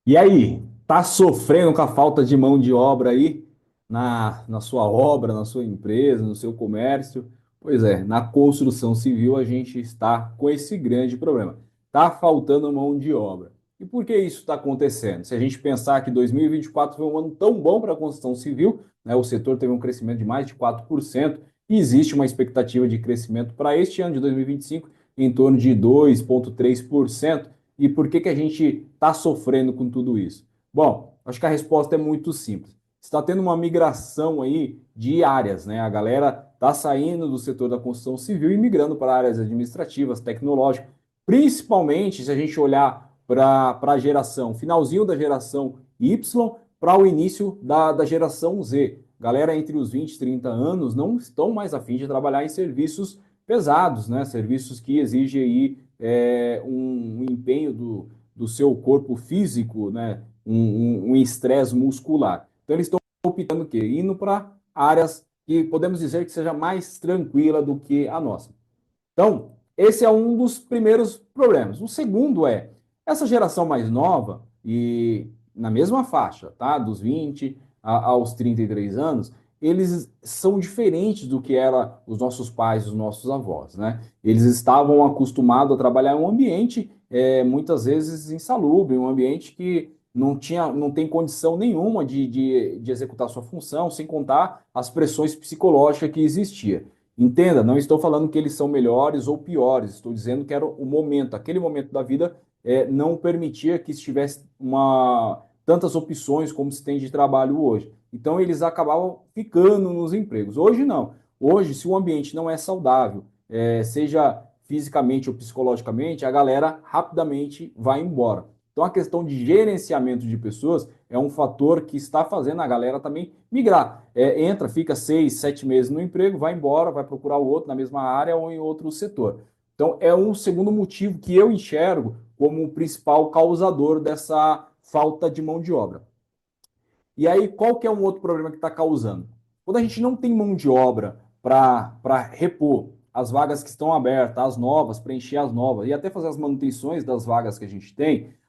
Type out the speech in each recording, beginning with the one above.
E aí, tá sofrendo com a falta de mão de obra aí na sua obra, na sua empresa, no seu comércio? Pois é, na construção civil a gente está com esse grande problema. Tá faltando mão de obra. E por que isso está acontecendo? Se a gente pensar que 2024 foi um ano tão bom para a construção civil, né, o setor teve um crescimento de mais de 4%, e existe uma expectativa de crescimento para este ano de 2025 em torno de 2,3%. E por que a gente está sofrendo com tudo isso? Bom, acho que a resposta é muito simples. Está tendo uma migração aí de áreas, né? A galera está saindo do setor da construção civil e migrando para áreas administrativas, tecnológicas, principalmente se a gente olhar para a geração, finalzinho da geração Y para o início da geração Z. Galera entre os 20 e 30 anos não estão mais afim de trabalhar em serviços pesados, né? Serviços que exigem aí um empenho do seu corpo físico, né? Um estresse muscular. Então eles estão optando o quê? Indo para áreas que podemos dizer que seja mais tranquila do que a nossa. Então, esse é um dos primeiros problemas. O segundo é, essa geração mais nova, e na mesma faixa, tá? Dos 20 aos 33 anos, eles são diferentes do que eram os nossos pais, os nossos avós, né? Eles estavam acostumados a trabalhar em um ambiente, muitas vezes insalubre, um ambiente que não tem condição nenhuma de executar sua função, sem contar as pressões psicológicas que existiam. Entenda, não estou falando que eles são melhores ou piores, estou dizendo que era o momento, aquele momento da vida não permitia que estivesse tantas opções como se tem de trabalho hoje. Então eles acabavam ficando nos empregos. Hoje não. Hoje, se o ambiente não é saudável, seja fisicamente ou psicologicamente, a galera rapidamente vai embora. Então a questão de gerenciamento de pessoas é um fator que está fazendo a galera também migrar. Entra, fica 6, 7 meses no emprego, vai embora, vai procurar o outro na mesma área ou em outro setor. Então, é um segundo motivo que eu enxergo como o principal causador dessa falta de mão de obra. E aí, qual que é um outro problema que está causando? Quando a gente não tem mão de obra para repor as vagas que estão abertas, as novas, preencher as novas e até fazer as manutenções das vagas que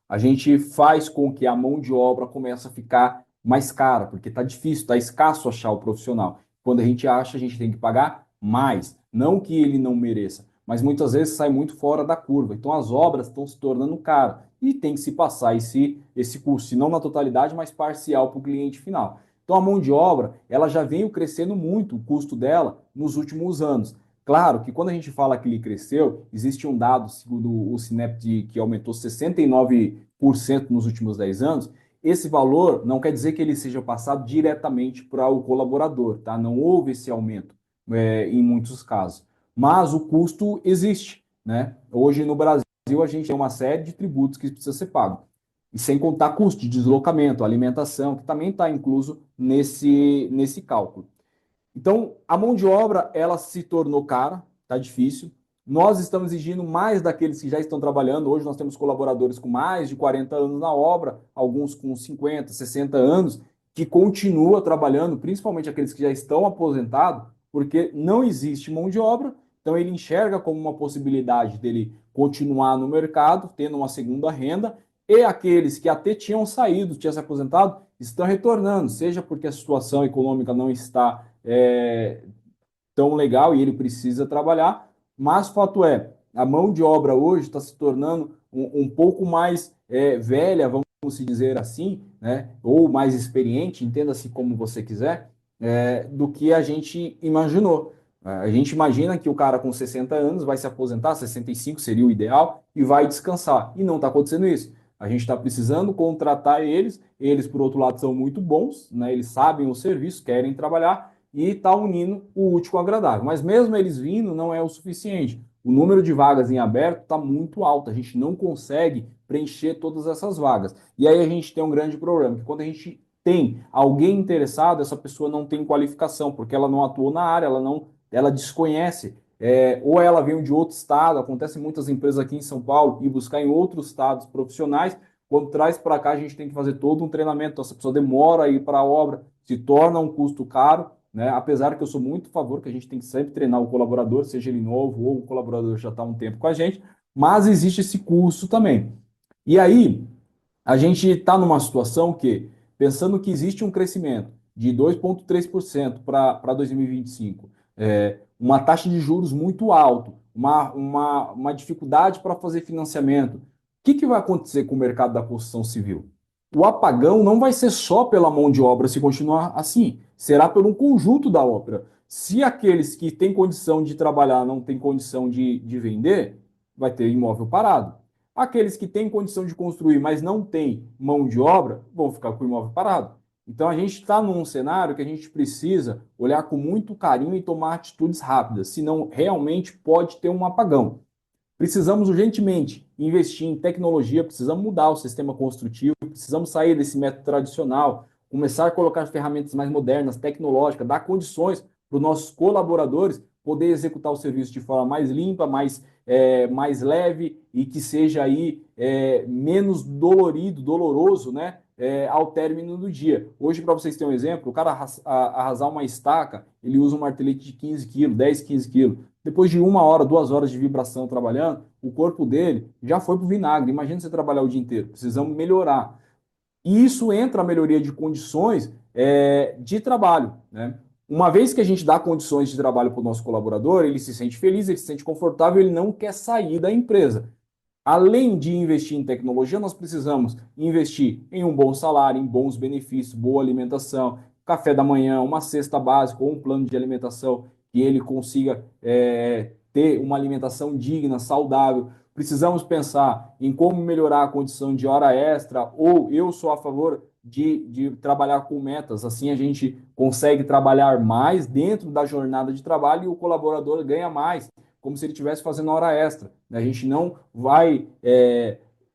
a gente faz com que a mão de obra comece a ficar mais cara, porque está difícil, está escasso achar o profissional. Quando a gente acha, a gente tem que pagar mais. Não que ele não mereça, mas muitas vezes sai muito fora da curva. Então as obras estão se tornando caras e tem que se passar esse custo, se não na totalidade, mas parcial para o cliente final. Então a mão de obra, ela já veio crescendo muito, o custo dela, nos últimos anos. Claro que quando a gente fala que ele cresceu, existe um dado, segundo o Cinep, que aumentou 69% nos últimos 10 anos. Esse valor não quer dizer que ele seja passado diretamente para o colaborador, tá? Não houve esse aumento em muitos casos. Mas o custo existe, né? Hoje no Brasil a gente tem uma série de tributos que precisa ser pago. E sem contar custo de deslocamento, alimentação, que também está incluso nesse cálculo. Então, a mão de obra, ela se tornou cara, está difícil. Nós estamos exigindo mais daqueles que já estão trabalhando. Hoje nós temos colaboradores com mais de 40 anos na obra, alguns com 50, 60 anos, que continuam trabalhando, principalmente aqueles que já estão aposentados, porque não existe mão de obra, então ele enxerga como uma possibilidade dele continuar no mercado, tendo uma segunda renda, e aqueles que até tinham saído, tinham se aposentado, estão retornando, seja porque a situação econômica não está tão legal e ele precisa trabalhar, mas fato é, a mão de obra hoje está se tornando um pouco mais velha, vamos se dizer assim, né? Ou mais experiente, entenda-se como você quiser, do que a gente imaginou. A gente imagina que o cara com 60 anos vai se aposentar, 65 seria o ideal, e vai descansar. E não está acontecendo isso. A gente está precisando contratar eles, por outro lado, são muito bons, né? Eles sabem o serviço, querem trabalhar, e está unindo o útil com o agradável. Mas mesmo eles vindo, não é o suficiente. O número de vagas em aberto está muito alto, a gente não consegue preencher todas essas vagas. E aí a gente tem um grande problema, que quando a gente tem alguém interessado, essa pessoa não tem qualificação, porque ela não atuou na área, ela desconhece. Ou ela veio de outro estado, acontece em muitas empresas aqui em São Paulo, e buscar em outros estados profissionais, quando traz para cá, a gente tem que fazer todo um treinamento, então essa pessoa demora a ir para a obra, se torna um custo caro, né? Apesar que eu sou muito a favor que a gente tem que sempre treinar o colaborador, seja ele novo ou o colaborador já está há um tempo com a gente, mas existe esse custo também. E aí, A gente está numa situação que, pensando que existe um crescimento de 2,3% para 2025, uma taxa de juros muito alta, uma dificuldade para fazer financiamento, o que vai acontecer com o mercado da construção civil? O apagão não vai ser só pela mão de obra se continuar assim, será por um conjunto da obra. Se aqueles que têm condição de trabalhar não têm condição de vender, vai ter imóvel parado. Aqueles que têm condição de construir, mas não têm mão de obra, vão ficar com o imóvel parado. Então a gente está num cenário que a gente precisa olhar com muito carinho e tomar atitudes rápidas, senão realmente pode ter um apagão. Precisamos urgentemente investir em tecnologia, precisamos mudar o sistema construtivo, precisamos sair desse método tradicional, começar a colocar ferramentas mais modernas, tecnológicas, dar condições para os nossos colaboradores poder executar o serviço de forma mais limpa, mais leve e que seja aí menos doloroso, né? Ao término do dia. Hoje, para vocês terem um exemplo, o cara arrasar uma estaca, ele usa um martelete de 15 quilos, 10, 15 quilos. Depois de 1 hora, 2 horas de vibração trabalhando, o corpo dele já foi para o vinagre. Imagina você trabalhar o dia inteiro. Precisamos melhorar. E isso entra a melhoria de condições de trabalho, né? Uma vez que a gente dá condições de trabalho para o nosso colaborador, ele se sente feliz, ele se sente confortável, ele não quer sair da empresa. Além de investir em tecnologia, nós precisamos investir em um bom salário, em bons benefícios, boa alimentação, café da manhã, uma cesta básica ou um plano de alimentação que ele consiga ter uma alimentação digna, saudável. Precisamos pensar em como melhorar a condição de hora extra, ou eu sou a favor de trabalhar com metas. Assim a gente consegue trabalhar mais dentro da jornada de trabalho e o colaborador ganha mais, como se ele estivesse fazendo hora extra. A gente não vai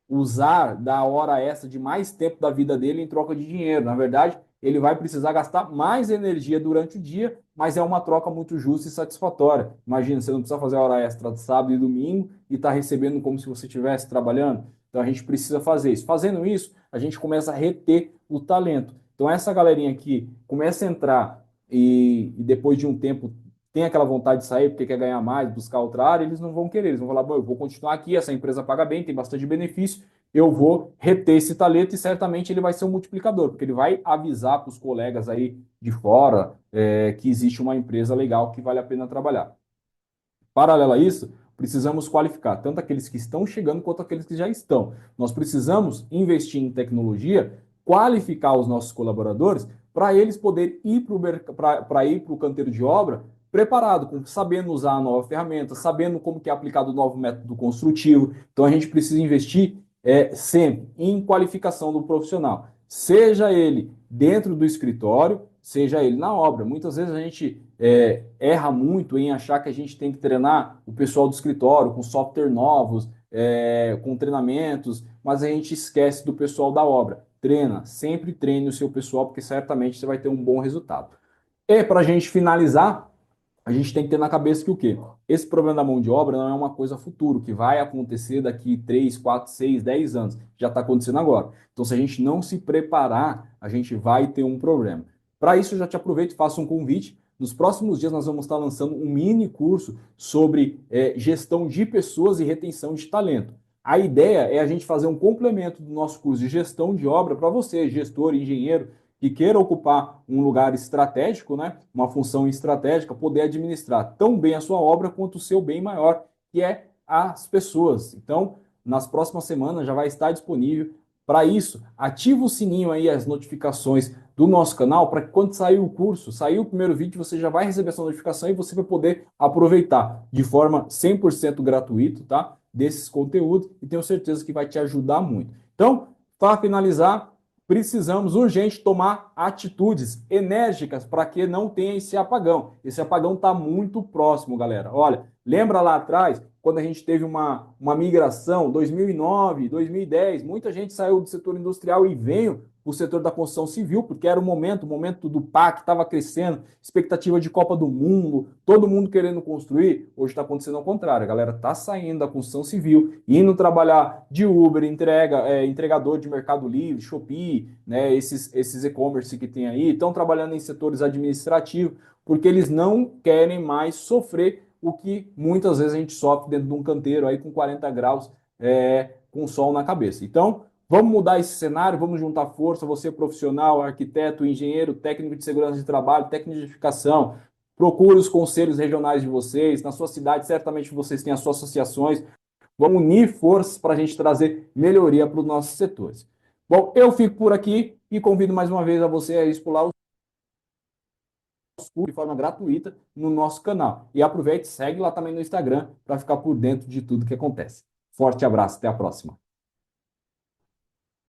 usar da hora extra de mais tempo da vida dele em troca de dinheiro. Na verdade, ele vai precisar gastar mais energia durante o dia, mas é uma troca muito justa e satisfatória. Imagina, você não precisa fazer hora extra de sábado e domingo e está recebendo como se você estivesse trabalhando. Então a gente precisa fazer isso. Fazendo isso, a gente começa a reter o talento. Então essa galerinha aqui começa a entrar e depois de um tempo tem aquela vontade de sair porque quer ganhar mais, buscar outra área, eles não vão querer, eles vão falar, bom, eu vou continuar aqui, essa empresa paga bem, tem bastante benefício, eu vou reter esse talento e certamente ele vai ser um multiplicador, porque ele vai avisar para os colegas aí de fora que existe uma empresa legal que vale a pena trabalhar. Paralelo a isso, precisamos qualificar tanto aqueles que estão chegando quanto aqueles que já estão. Nós precisamos investir em tecnologia, qualificar os nossos colaboradores para eles poderem ir para o canteiro de obra preparado, sabendo usar a nova ferramenta, sabendo como que é aplicado o novo método construtivo. Então a gente precisa investir sempre em qualificação do profissional, seja ele dentro do escritório, seja ele na obra. Muitas vezes a gente erra muito em achar que a gente tem que treinar o pessoal do escritório com software novos, com treinamentos, mas a gente esquece do pessoal da obra. Treina, sempre treine o seu pessoal, porque certamente você vai ter um bom resultado. E para a gente finalizar, a gente tem que ter na cabeça que o quê? Esse problema da mão de obra não é uma coisa futuro, que vai acontecer daqui 3, 4, 6, 10 anos. Já está acontecendo agora. Então, se a gente não se preparar, a gente vai ter um problema. Para isso, eu já te aproveito e faço um convite. Nos próximos dias, nós vamos estar lançando um mini curso sobre gestão de pessoas e retenção de talento. A ideia é a gente fazer um complemento do nosso curso de gestão de obra para você, gestor, engenheiro, que queira ocupar um lugar estratégico, né, uma função estratégica, poder administrar tão bem a sua obra quanto o seu bem maior, que é as pessoas. Então, nas próximas semanas já vai estar disponível. Para isso, ativa o sininho aí, as notificações do nosso canal, para que quando sair o curso, sair o primeiro vídeo, você já vai receber essa notificação e você vai poder aproveitar de forma 100% gratuita, tá? Desses conteúdos e tenho certeza que vai te ajudar muito. Então, para finalizar, precisamos urgente tomar atitudes enérgicas para que não tenha esse apagão. Esse apagão está muito próximo, galera. Olha, lembra lá atrás, quando a gente teve uma migração, 2009, 2010, muita gente saiu do setor industrial e veio para o setor da construção civil, porque era o momento do PAC estava crescendo, expectativa de Copa do Mundo, todo mundo querendo construir. Hoje está acontecendo ao contrário, a galera está saindo da construção civil, indo trabalhar de Uber, entregador de Mercado Livre, Shopee, né, esses e-commerce que tem aí, estão trabalhando em setores administrativos, porque eles não querem mais sofrer o que muitas vezes a gente sofre dentro de um canteiro aí com 40 graus com sol na cabeça. Então, Vamos mudar esse cenário, vamos juntar força, você profissional, arquiteto, engenheiro, técnico de segurança de trabalho, técnico de edificação. Procure os conselhos regionais de vocês, na sua cidade certamente vocês têm as suas associações. Vamos unir forças para a gente trazer melhoria para os nossos setores. Bom, eu fico por aqui e convido mais uma vez a você a explorar os cursos de forma gratuita no nosso canal. E aproveite, segue lá também no Instagram para ficar por dentro de tudo que acontece. Forte abraço, até a próxima.